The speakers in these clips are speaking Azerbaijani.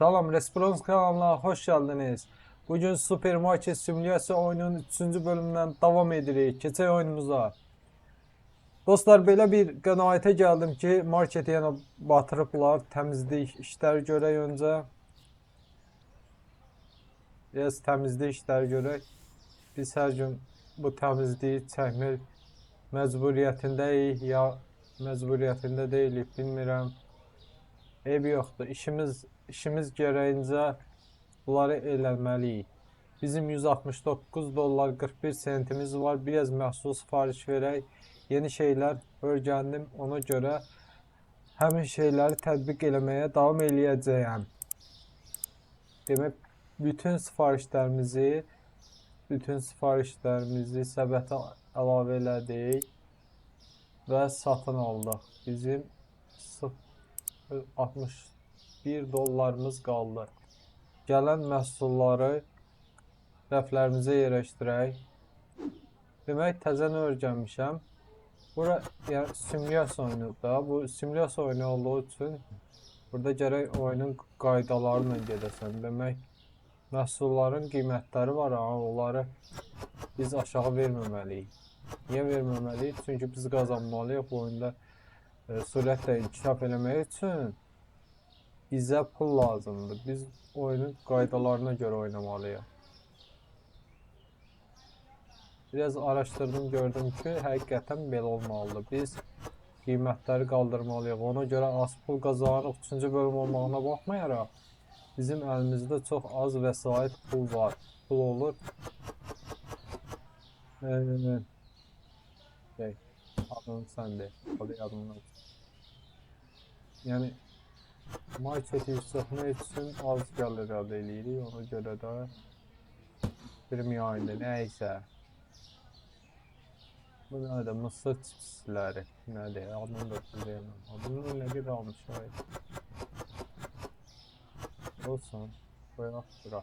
Salam, Respons kanalına hoş geldiniz. Bugün Supermarket Simülyasiya oyunun 3-cü bölümündən davam edirik. Keçək oyunumuza. Dostlar, belə bir qənaətə gəldim ki, marketi yenə batırıblar. Təmizlik işləri görək öncə. Biraz təmizlik işləri görək. Biz hər gün bu təmizliyi çəkmək məcburiyyətindəyik, ya məcburiyyətində deyilik, bilmirəm. Eybi yoxdur. İşimiz gərəyincə bunları eləməliyik. Bizim 169 dollar 41 sentimiz var. Biraz məhsul sifariş verək. Yeni şeylər öyrəndim. Ona görə həmin şeyləri tətbiq eləməyə davam eləyəcəyəm. Demək, bütün sifarişlərimizi səbətə əlavə elədik və satın aldıq. Bizim 61 dollarımız qaldı. Gələn məhsulları rəflərimizə yerləşdirək. Demək, təzəni öyrənmişəm. Bura yəni simülyasiya oyunudur da. Bu simülyasiya oyunu olduğu üçün burada gərək oyunun qaydalarıyla gedəsən. Demək, məhsulların qiymətləri var, onları biz aşağı verməməliyik. Niyə verməməliyik? Çünki biz qazanmalıyıq bu oyunda. Sürətlə inkişaf eləmək üçün bizə pul lazımdır. Biz oyunun qaydalarına görə oynamalıyıq. Biraz araşdırdım, gördüm ki, həqiqətən belə olmalıdır. Biz qiymətləri qaldırmalıyıq. Ona görə az pul qazanırıq. 3-cü bölüm olmağına baxmayaraq, bizim əlimizdə çox az vəsait pul var. Pul olur. Adını sən de. Adı yadımdan. Yəni marketi yükseltmək üçün az gəlir əldə eləyirik. Ona görə də bilməyəndə nəysə. Bu nədir? Mısır çipsləri. Nədir? Adını da bilməyəm. Adını nə qədər almışıq? Olsun. Qoyaq bura.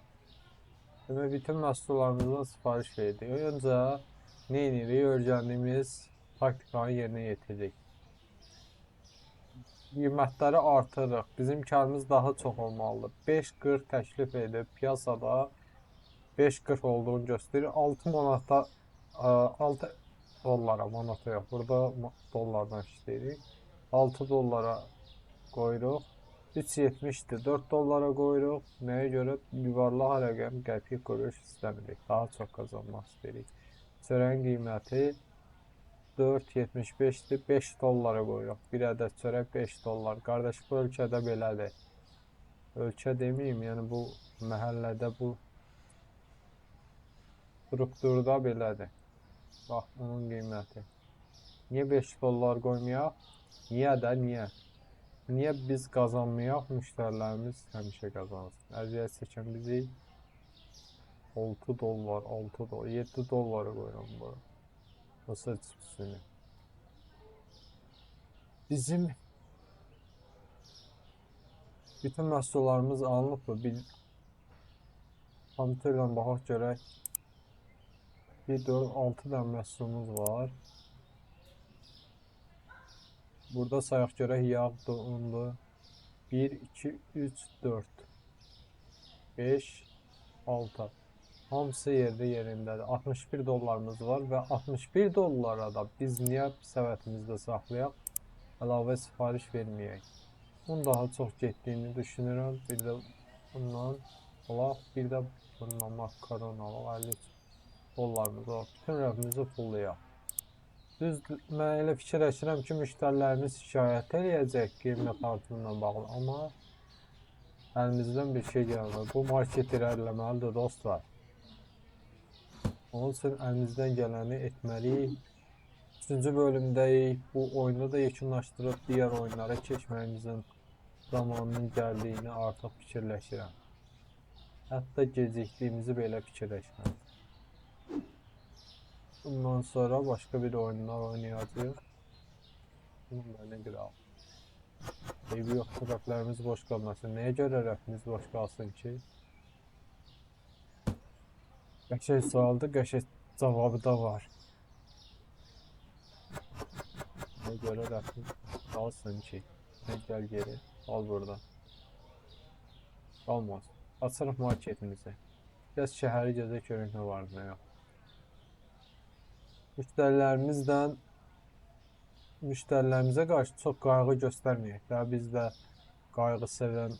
Demək, bütün məhsullarımızdan sifariş verdik. Öncə nə edirik? Öyrəndiyimiz taktikanı yerinə yetirdik. Qiymətləri artırırıq. Bizim karımız daha çox olmalıdır. 5.40 təklif edib piyasada 5.40 olduğunu göstərir. 6 manata 6 dollara, manata yox. Burada dollardan işləyirik. 6 dollara qoyuruq. 3.70'dir. 4 dollara qoyuruq. Nəyə görə? Yuvarlaq rəqəm qəpik quruş istəmirik. Daha çox qazanmaq istəyirik. Çörəyin qiyməti 4.75'dir. 5 dollara qoyuruq. Bir ədəd çörək 5 dollar. Qardaş, bu ölkədə belədir. Ölkə deməyim, yəni bu məhəllədə, bu strukturda belədir. Bax, onun qiyməti. Niyə 5 dollar qoymayaq? Niyə də, niyə? Niyə biz qazanmayaq? Müştərilərimiz həmişə qazansın. Əziyyət çəkən bizi 6 dollar, 6 dollar, 7 dollara qoyuram bu. Mısır çipsini. Bizim bütün məhsullarımız alınıbdır. Bir kompüterlə baxaq görək. 1, 4, 6 dənə məhsulumuz var. Burada sayaq görək, yağdır, undur. 1, 2, 3, 4, 5, 6. Hamısı yerindədir. 61 dollarımız var və 61 dollara da biz niyə səbətimizdə saxlayaq, əlavə sifariş verməyək. Bunun daha çox getdiyini düşünürəm. Bir də bundan alaq, bir də bundan makaron alaq. 50 dollarımız var. Bütün rəfimizi fullayaq. Düz, mən elə fikirləşirəm ki, müştərilərimiz şikayət eləyəcək qiymət artımından bağlı. Amma əlimizdən bir şey gəlmir. Bu market irəliləməlidir dostlar. Onun üçün əlimizdən gələni etməliyik. 3-cü bölümdəyik. Bu oyunu da yekunlaşdırıb digər oyunlara keçməyimizin zamanının gəldiyini artıq fikirləşirəm. Hətta gecikdiyimizi belə fikirləşirəm. Bundan sonra başqa bir oyunlar oynayacağıq. Bunun da nə qədər al. Eybi yoxdur, rəflərimiz boş qalmasın. Nəyə görə rəfimiz boş qalsın ki? Qəşəng sualdır, qəşəng cavabı da var. Nəyə görə rəfimiz qalsın ki? Gəl geri, al burada. Olmaz. Açırıq marketimizi. Biraz şəhəri gəzək görək nə var nə yox. Müştərilərimizə qarşı çox qayğı göstərməyək də. Biz də qayğı sevən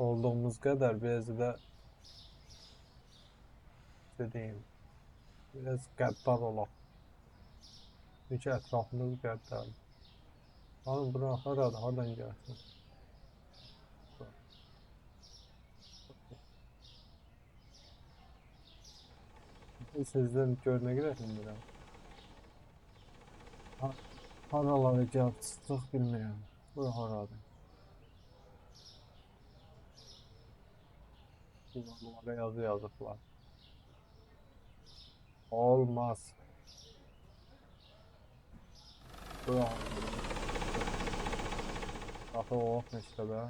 olduğumuz qədər biraz da deyim, biraz qəddar olaq. Çünki ətrafımız qəddar. Hanım bura haradır, hardan gəlsin? Sizdən görünə girəsin bilmirəm. Haralara gəlib çıxdıq bilmirəm. Bura haradır? Bunlara yazı yazıblar. Olmaz. Bura axı o işte be.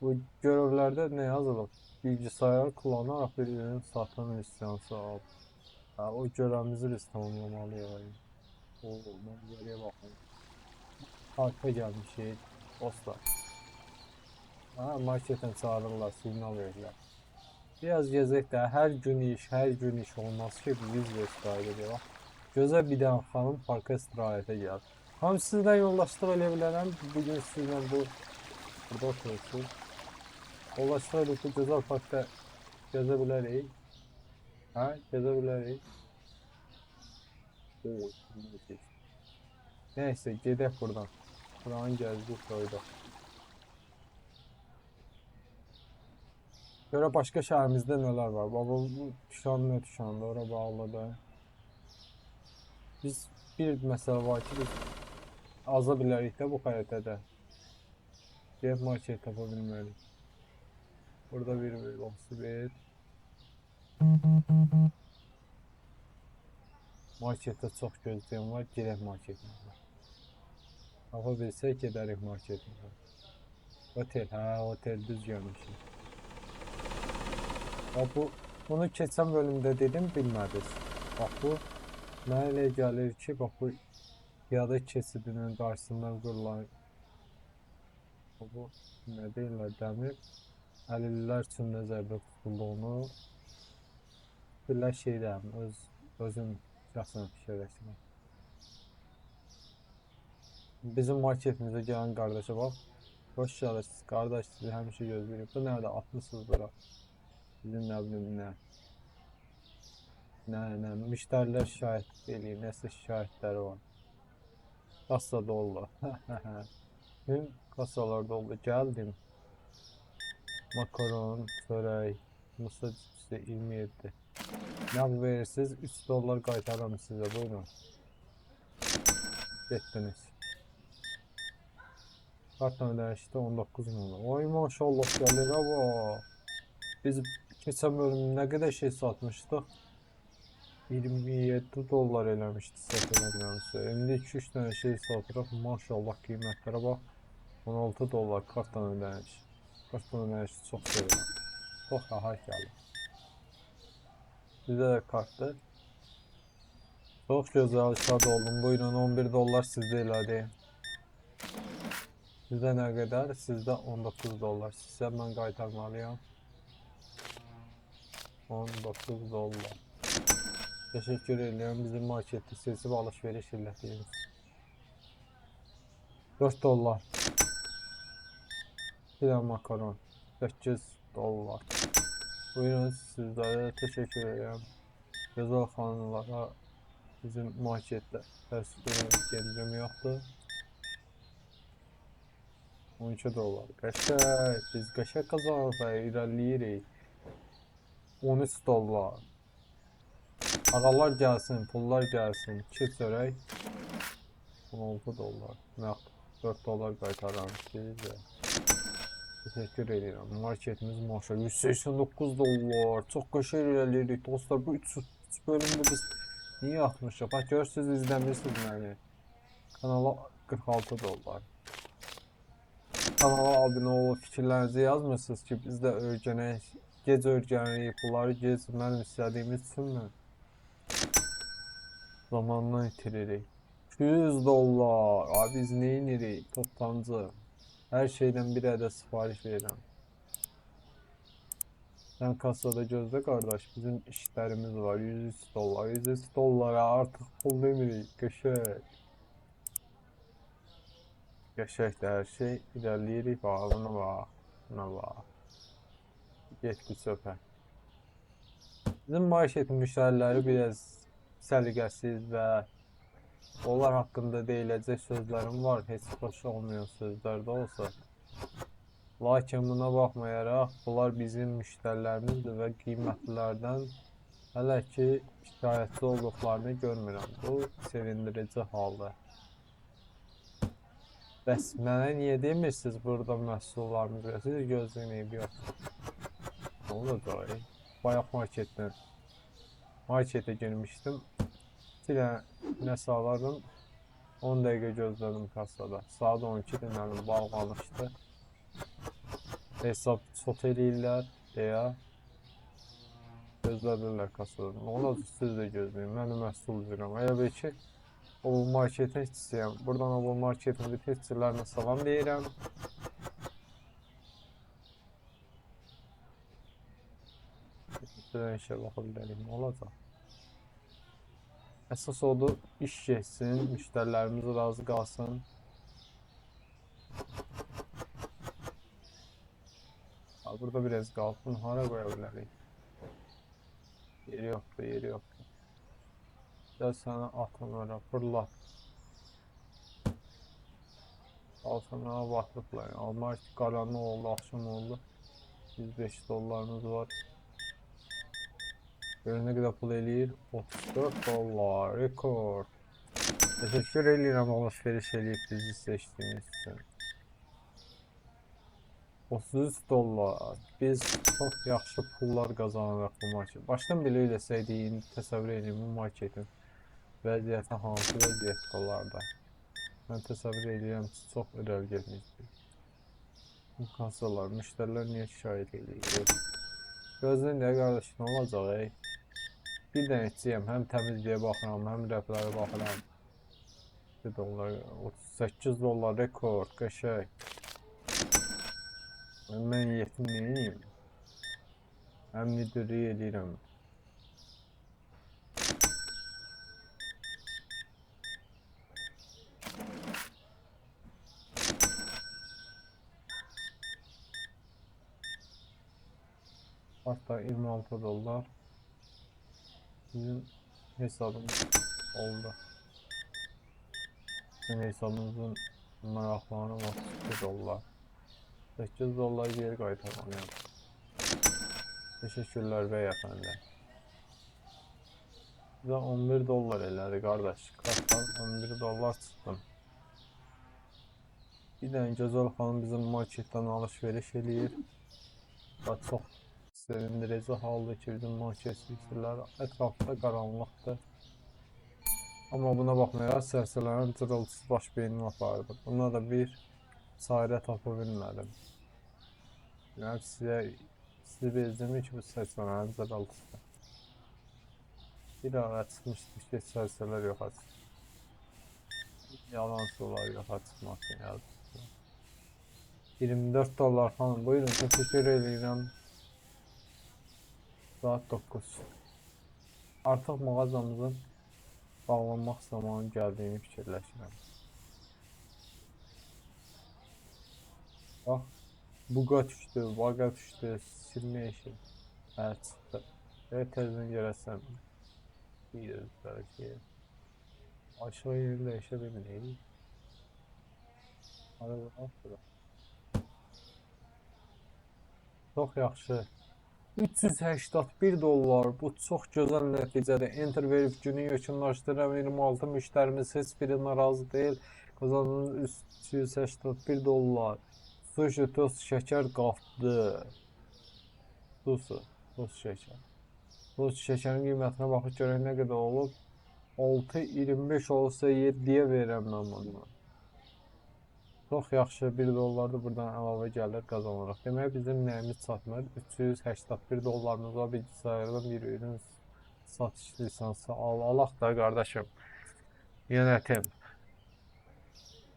Bu görevlərdə nə yazılıb? Bilgisayar kullanaraq bir ürün satın lisansı al. O görevimizi biz tamamlamalıyıq. O mənzərəyə baxın. Parka gəlmişik. Dostlar. Marketdən çağırırlar, siqnal verirlər. Biraz gezək də, hər gün iş olmaz ki, biz də istirahət edirik. Gözəl bir dənə xanım parka istirahətə gəldi. Xanım, sizlə yoldaşlıq eləyə bilərəm. Bugün sizlə burada oturuyorsunuz. Yoldaşlıq edib bu gözəl parkda gəzə bilərik. Gəzə bilərik. Neyse, gedək buradan. Buranı gəzdik, doyduk. Görə başqa şəhərimizdə nələr var? Baba, bu Tüşanlı Tüşanlı, ora bağlıdır. Biz bir məsələ var ki, biz aza bilərik də bu xəritədə. Deyib market tapa bilmərik. Burada bir velosiped. Marketdə çox gözləyən var, girək marketimizə. Tapa bilsək, gedərik marketimizə. Otel, otel düz görmüşük. Bunu keçən bölümdə dedim, bilmədiniz. Bax bu, mənə elə gəlir ki, bax bu piyada keçidinin qarşısından qurulan bu nə deyirlər, dəmir əlillər üçün nəzərdə tutulduğunu birlər şeydən, özüm şəxsən fikirləşirəm. Bizim marketimizə gələn qardaşa bax, hoş gəlirsiniz, qardaş sizi həmişə gözləyirik. Bu nədə, atmışsınız bura. Bizim nə bilim nə. Nə, müştərilər şikayət eləyir, nəsə şikayətləri var. Kassa dolu. Dün kassalar doldu. Gəldim. Makaron, çörək, mısır cipsi 27. Nəğd verirsiniz, 3 dollar qaytaram sizə, buyurun. Getdiniz. Kartla ödənişdə 19 milyon. Oy maşallah gəlir hava. Biz keçən bölüm nə qədər şey satmışdıq? 27 dollar eləmişdi satılmışsa. İndi 2-3 dənə şey satırıq. Maşallah qiymətlərə bax. 16 dollar kartdan ödəniş. Kartdan ödəniş çox sevirəm. Çox rahat gəlir. Bizdə də kartdır. Çox gözəl, şad oldum. Buyurun 11 dollar sizdə elədi. Sizdə nə qədər? Sizdə 19 dollar. Sizə mən qaytarmalıyam. 19 dollar. Teşekkür ediyorum. Bizim markette seçip alışveriş illettiğimiz. 4 dollar. Bir de makaron. 8 dollar. Buyurun sizlere teşekkür ediyorum. Güzel xanımlara bizim markette təəssüf gəncim yoxdur. 12 dollar. Qəşəng. Biz qəşəng qazanırıq və irəliləyirik. 13 dollar. Ağalar gəlsin, pullar gəlsin. 2 çörək 16 dollar. Nəqd 4 dollar qaytaram sizə. Təşəkkür edirəm. Marketimiz maşallah 189 dollar. Çox qəşəng irəliləyirik dostlar. Bu 3 bölümdə biz niyə atmışıq? Bax görürsüz, izləmirsiniz məni. Kanala 46 dollar. Kanala abunə olub fikirlərinizi yazmırsınız ki, biz də öyrənək. Gec öyrənirik, bunları gec mənim istədiyimiz üçünmü? Zamandan itiririk. 200 dollar. Abi biz neyinirik? Toptancı. Her şeyden bir adet sipariş verirəm. Sen kasada gözle kardeş, bizim işlerimiz var. 103 dolar. 103 dolara artık pul demirik. Köşek. Köşek de her şey. İlerleyirik. Bak buna bak. Buna bak. Get bir söhbət. Bizim maaşet müştəriləri biraz səliqəsiz və onlar haqqında deyiləcək sözlərim var. Heç xoş olmayan sözlər də olsa. Lakin buna baxmayaraq, bunlar bizim müştərilərimizdir və qiymətlilərdən hələ ki şikayətçi olduqlarını görmürəm. Bu sevindirici haldır. Bəs mənə niyə demirsiniz burada məhsullarımız var? Siz gözləyin, yox. Ne olacaq? Bayaq markete girmişdim. Nəsə alırdım. 10 dəqiqə gözlədim kassada. Saat 12-dir, mənim balıq almışdı. Hesab sot eləyirlər deyə gözlədirlər kassada. Ne olacaq, siz də gözləyin. Mənim məhsul üzrəm. Elə bil ki, o marketin işçisiyəm. Buradan o marketin bütün işçilərinə salam deyirəm. Sizə işə baxa bilərik. Ne olacaq? Əsas odur, iş geçsin, müştərilərimiz razı qalsın. Burada biraz qalsın, hara qoya bilərik? Yeri yoxdur, yeri yoxdur. Gəl sənə atın ora, fırlat. Alsana batlıqlar. Almaq qaranlıq oldu, axşam oldu. 105 dollarımız var. Görün nə qədər pul eləyir? 34 dollar, rekord. Təşəkkür edirəm alışveriş eləyib bizi seçdiyiniz üçün. 33 dollar. Biz çox yaxşı pullar qazanırıq bu market. Başdan belə eləsəydik, təsəvvür edin bu marketin vəziyyəti hansı vəziyyətdə olardı. Mən təsəvvür edirəm ki, çox irəli getmişdik. Bu kassalar, müştərilər niyə şikayət edir? Gözləyin də qardaş, nə olacaq? Bir dənə içiyəm, həm təmizliyə baxıram, həm rəflərə baxıram. 38 dollar rekord, qəşək. Mən yetim neyim? Həm müdürlük edirəm. Hatta 26 dollar. Bizim hesabımız oldu. Bizim hesabımızın maraqlarına 32 dollar. 8 dollar geri qaytarmalıyam. Teşekkürler beyefendi. Bizə 11 dollar elədi qardaş. Kartdan 11 dollar çıxdım. Bir dənə gözəl xanım bizim marketdən alışveriş eləyir. Və çox sevindirici haldır ki, bizim market sürücülər ətrafda qaranlıqdır. Amma buna baxmayaraq sərsələrin cırıltısı baş beynimi apardı. Buna da bir çarə tapa bilmədim. Yəni sizi bezdirmir ki, bu sərsələrin cırıltısı. Bir ara çıxmışdı ki, sərsələr yoxa çıxdı. Yalan sular yoxa çıxmasın yazdı. 24 dollar falan. Buyurun, təşəkkür edirəm. Saat 9. Artıq mağazamızın bağlanmaq zamanı gəldiyini fikirləşirəm. Bax, buqa düşdü, vaqa düşdü, silmə işi. Çıxdı. Tezdən görəsəm. Bir özləri ki. Aşağı yeri dəyişə bilməyik. Arada baxırıq. Çox yaxşı. 381 dollar. Bu çox gözəl nəticədir. Enter verib günü yekunlaşdıran 26 müştərimiz heç biri narazı deyil. Qazandığımız 381 dollar. Sushi, tost, şəkər qalxdı. Tost şəkər. Tost şəkərin qiymətinə baxıb görək nə qədər olub. 6.25 olsa 7-yə verəm mən bunu. Çox yaxşı, 1 dollar da buradan əlavə gəlir qazanırıq. Demək bizim nəyimiz çatmır? 381 dollarımız var, bilgisayardan bir ürün satış lisansı alaq da qardaşım. Yönetim.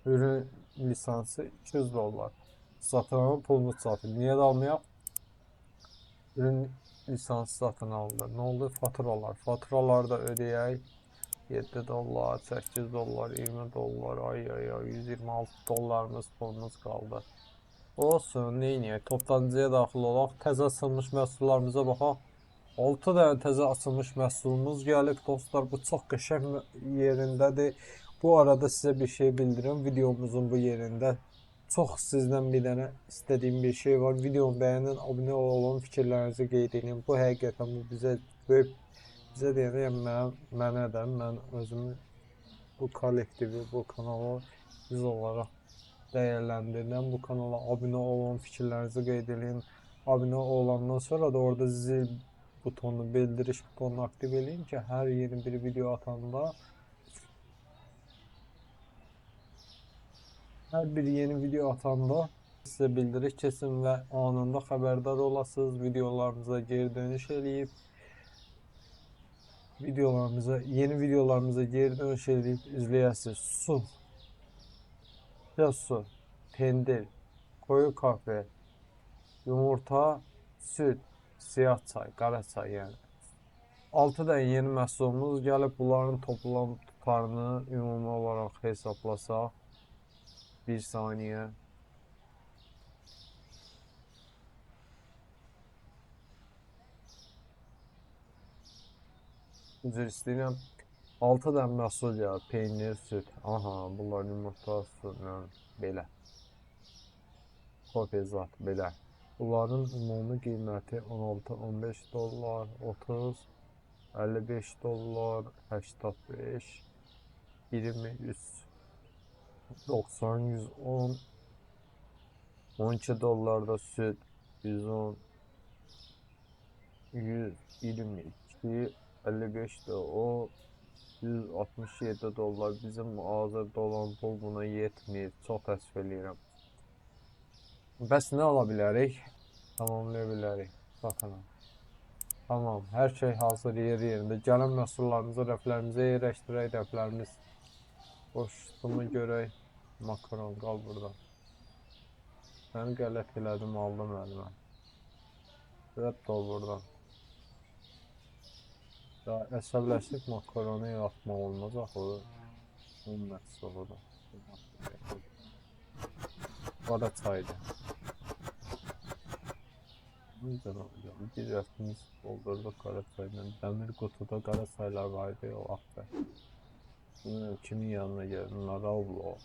Ürün lisansı 200 dollar. Satıranın pulunu çatır. Niyə də almayaq? ürün lisansı satın aldı. Ne oldu? Faturalar. Faturalar da ödeyək. 7 dollar, 8 dollar, 20 dollar, ay 126 dollarımız pulumuz qaldı. Olsun, neyniyək? Toptancıya daxil olaq. Təzə açılmış məhsullarımıza baxaq. 6 dənə təzə açılmış məhsulumuz gəlib dostlar. Bu çox qəşəng yerindədir. Bu arada sizə bir şey bildirim. Videomuzun bu yerində çox sizdən bir dənə istədiyim bir şey var. Videomu bəyənin, abunə olun, fikirlərinizi qeyd edin. Bu həqiqətən bu bizə böyük, bizə deyəndə yəni mənə də, mən özümü bu kollektivi, bu kanalı biz olaraq dəyərləndirirəm. Bu kanala abunə olun, fikirlərinizi qeyd edin. Abunə olandan sonra da orada zil butonunu, bildiriş butonunu aktiv edin ki, hər yeni bir video atanda sizə bildiriş keçsin və anında xəbərdar olasınız. Videolarımıza geri dönüş eləyib, yeni videolarımıza geri dönüş eləyib izləyəsiniz. Su, pendir, koyu kahve, yumurta, süt, siyah çay, qara çay yəni. 6 dənə yeni məhsulumuz gəlib. Bunların toplam tutarını ümumi olaraq hesablasaq. Bir saniyə. Üzr istəyirəm. 6 dənə məhsul gəlib. Peynir, süt. Aha, bunlar yumurta, süt, belə. Kofe zat, belə. Bunların ümumi qiyməti 16, 15 dollar, 30, 55 dollar, 85, 23, 90, 110, 12 dollar da süt, 110, 122, 55 de o, 167 dollar. Bizim hazırda olan pul buna yetmir. Çox təəssüf eləyirəm. Bəs nə ala bilərik? Tamamlaya bilərik. Baxın. Tamam, hər şey hazır yerində. Gələn məhsullarımızı rəflərimizə yerləşdirək. Rəflərimiz boşluğunu görək. Makaron qal burada. Mən qələt elədim, aldım əlimə. Rədd ol buradan. Daha əsəbləşib makaronu atmaq olmaz axı. Onun məhsulu da. Qara çaydır. Bir rəfimiz doldurduq qara çayla. Dəmir qutuda qara çaylar vardı o vaxtda. Kimin yanına gəldim? Naravlo.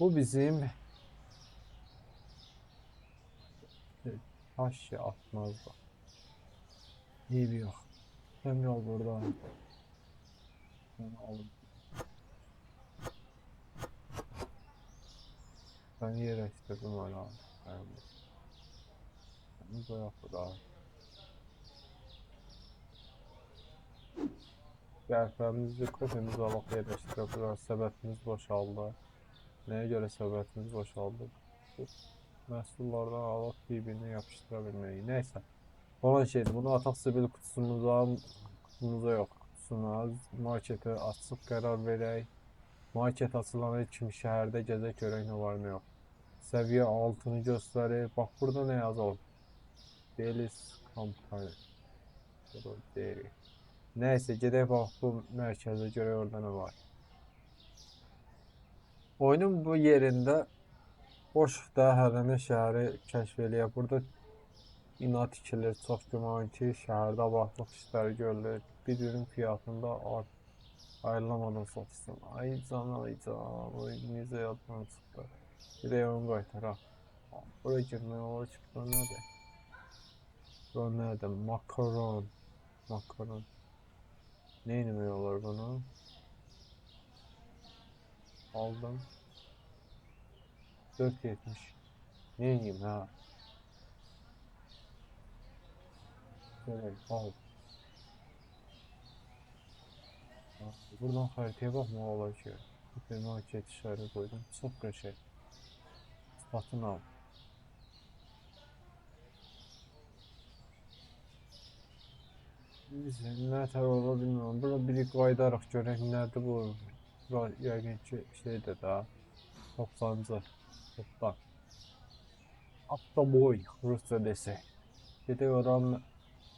Bu bizim taş atmaz da. Ev yox. Hem yol burada. Onu alın. Ben yerləşdirdim hala. Bunu da yox burada. Qəhvəmizi, kofemizi alaq yerləşdirə bilər. Səbətimiz boşaldı. Nəyə görə səbətimiz boşaldı? Məhsullardan alaq bir-birini yapışdıra bilməyi. Neysə. Olan şeydir. Bunu ataq zibil qutumuza yox. Kutusuna marketi açıb qərar verək. Market açılana kimi şəhərdə gəzək görək nə var nə yox. Səviyyə 6-nı göstərir. Bax burada nə yazalım? Delis Company. Nəysə gedək bax bu mərkəzə görək orada nə var. Oyunun bu yerində boş dəhələnə şəhəri kəşf eləyək. Burada bina tikilir. Çox güman ki, şəhərdə abartlıq işləri görülür. Bir ürün fiyatında ayrılamadan satışsın. Ay can, necə yaddan çıxdı. Bir də onu qaytaraq. Bura girmək olar ki, bura nədir? Bura nədir? Makaron. Ne inmək olar bunu? Aldım. 4.70. Ne ineyim ha? Şöyle al. Buradan haritaya bakma olay ki. Supermarket işareti koydum. Çok qəşəng. Satın al. Nə tər ola bilmirəm. Bura biri qaydaraq görək nədir bu. Bura yəqin ki şeydir də. Toptancı. Toplar. Avtoboy Rusça desək. Gedək oran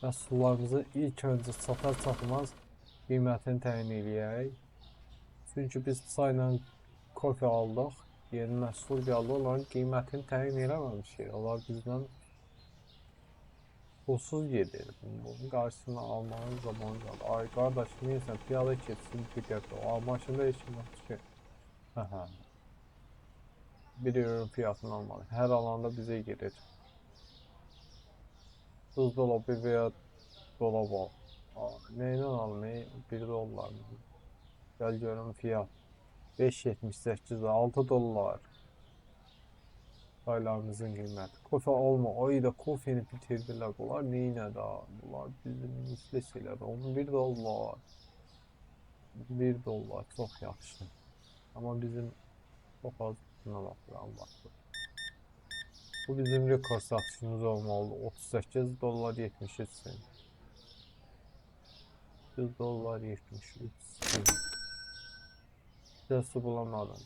məhsullarımızı ilk öncə satar satmaz qiymətini təyin eləyək. Çünki biz çayla kofe aldıq, yeni məhsul gəldi, onların qiymətini təyin eləməmişik. Onlar bizdən pulsuz gedir. Bunun qarşısını almanın zamanı qaldı. Ay qardaş, neysən, piyada keçsin bir dəfə. Maşında heç kim yoxdur ki. Hə. 1 euro fiyatını almalı. Hər alanda bizə girir. Buzdolabı və ya dolab al. Neylə alım? 1 dollar mı? Gəl görüm fiyat. 5.78, 6 dollar. Çaylarımızın qiyməti. Kofe olma. Ayda kofeni bitirdilər. Bunlar neynədə? Bunlar bizim müflis elədi. 11 dollar. 1 dollar. Çox yaxşı. Amma bizim çox az buna baxıram. Bu bizim rekord satışımız olmalı. 38 dollar 73 sent. 100 dollar 73 sent. Şişə su bulamadım.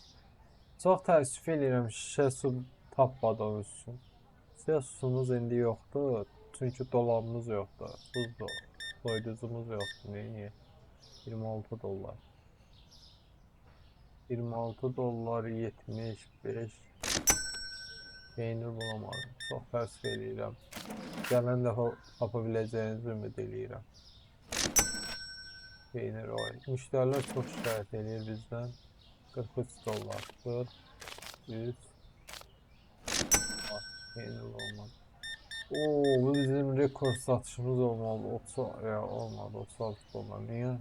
Çox təəssüf edirəm şişə su tapmadığımız üçün. Şişə susumuz indi yoxdur. Çünki dolabımız yoxdur. Buzdur. Soyuducumuz yoxdur. Neyini? 26 dollar. 26 dollar 75. Peynir bulamadım. Çox təəssüf edirəm. Gələn dəfə tapa biləcəyinizi ümid edirəm. Peynir var. Müştərilər çox şikayət edir bizdən. 43 dollar. 40, 100. Peynir olmadı. Bu bizim rekord satışımız olmalı. 30 olmadı. 36 dollar. Niyə?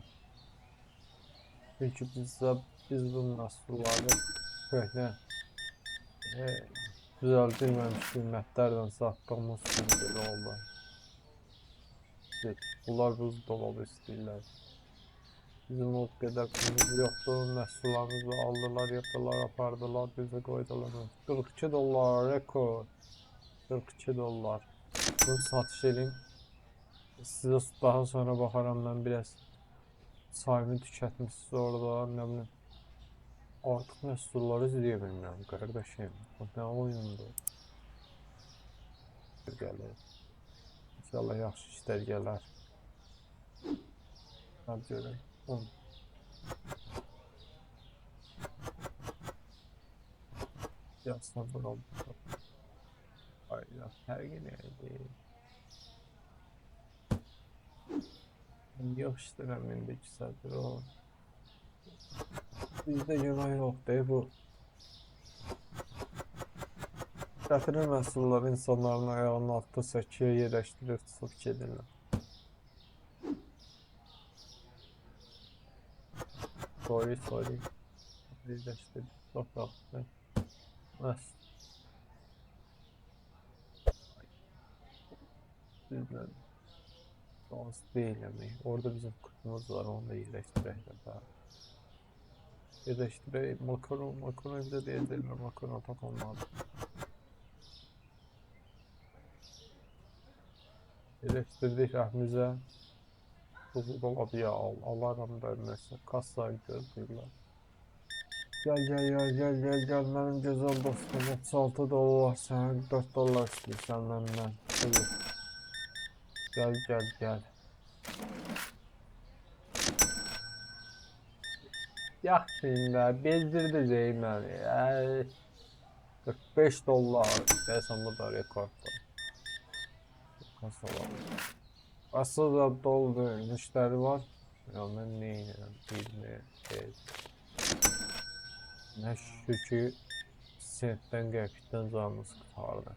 Çünki biz bu məhsulları köhnə düzəldilməmiş qiymətlərdən satdığımız üçün belə oldu. Bunlar buzdolabı istəyirlər. Bizim o qədər pulumuz yoxdur, məhsullarımızı aldılar, yapdılar, apardılar, bizə qoydular. 42 dollar, rekord. 42 dollar. Bunu satış edeyim. Sizə daha sonra baxaram, mən biraz sayımı tükətmişsiniz orada, nə bilim. Artıq məhsulları izləyə bilmirəm, qardaşım. Nə oyundur? Gəlir. İnşallah yaxşı işlər gələr. Hadi görək. Yazsam da oldu. Aynen, her gün neydi? Yok işte ben benim de 2 saattir o. Bizde günah yok değil bu. Gətirir məhsulları insanların ayağının altında səkiyə yerləşdirir, tutub gedirlər. Sorry. Yerləşdirdik. Çox yaxşı. Bizden dans değil yani. Orada bizim kutumuz var, onu da yerləşdirək də. Yerləşdirək, makaron bizə deyəcəklər, makaron tapılmadı. Yerləşdirdik rəhmizə. Buzdolabıya alaram da məsələn, kassayı gözləyirlər. Gəl, mənim gözəl dostum, 36 dollar, sən 4 dollar istəyirsən məndən. Gəl. Yaxşıyım da, bezdirdəcəyim məni. 45 dollar, deyəsən bu da rekorddur. Asıl da doldu, müştəri var. Ya mən neyinəm, 25. Nə şükür ki, sentdən qəpikdən canımız qurtardı.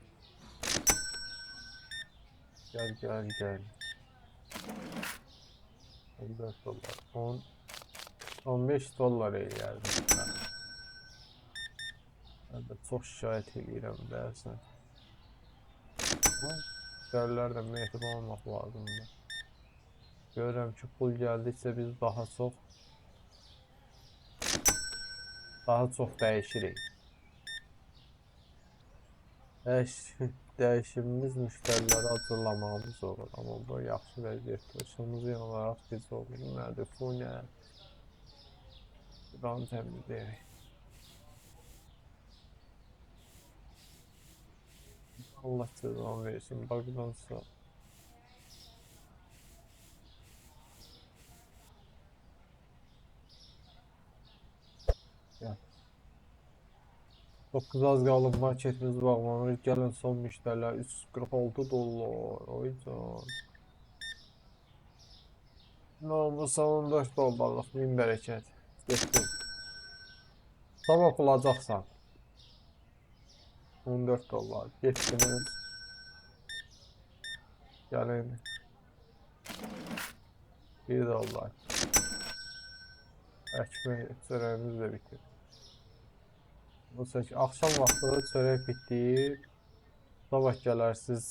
Gəl. 14 dollar, 15 dollar eləyərdim. Mən də çox şikayət edirəm dərsən. Müştərilər də mehriban olmaq lazımdır. Görürəm ki, pul gəldikcə biz daha çox dəyişirik. Dəyişimimiz müştəriləri hazırlamamız olur. Amma bu yaxşı vəziyyətdir. İşimizi olaraq biz olur. Nədir? Bu nə? Buranı təmizləyək. Allah cezanı versin. Bakıdansa. Ya. 9 az qalıb marketimiz bağlanır. Gəlin son müştərilər 346 dollar. Oy can. Namusa 14 dollarlıq min bərəkət. Getdim. Sabah bulacaqsan. 14 dollar. Getdiniz. Gəlin. 1 dollar. Ekmek çörəyimiz də bitir. Bu akşam vaxtı çörək bitdi. Sabah gələrsiniz.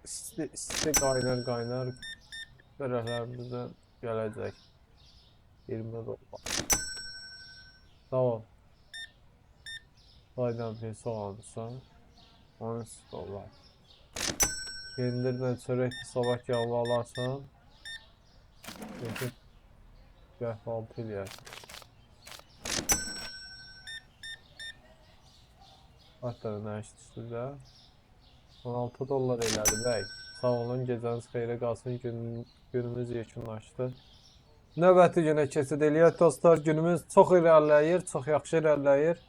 İsti qaynar çörəklərimizdən gələcək. 20 dollar. Sağ ol. Saydan bir soğanırsan. 13 dollar. Pendirlə çörək sabah yağlı alarsan. Kahvaltı eləyərsən. Hatta nə işdir də? 16 dollar elədi bəy. Sağ olun, gecəniz xeyrə qalsın, günümüz yekunlaşdı. Növbəti günə keçid eləyək dostlar, günümüz çox irəliləyir, çox yaxşı irəliləyir.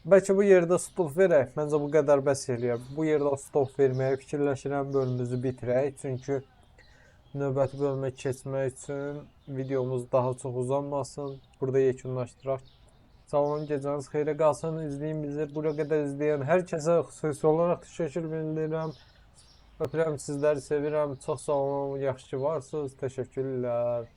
Bəlkə bu yerdə stop verək, məncə bu qədər bəs eləyər. Bu yerdə stop verməyə fikirləşirəm, bölümümüzü bitirək. Çünki növbəti bölümə keçmək üçün videomuz daha çox uzanmasın. Burada yekunlaşdıraq. Sağ olun, gecəniz xeyrə qalsın. İzləyin bizi. Buraya qədər izləyən hər kəsə xüsusi olaraq təşəkkür bildirirəm. Öpürəm, sizləri sevirəm. Çox sağ olun, yaxşı ki varsınız. Təşəkkürlər.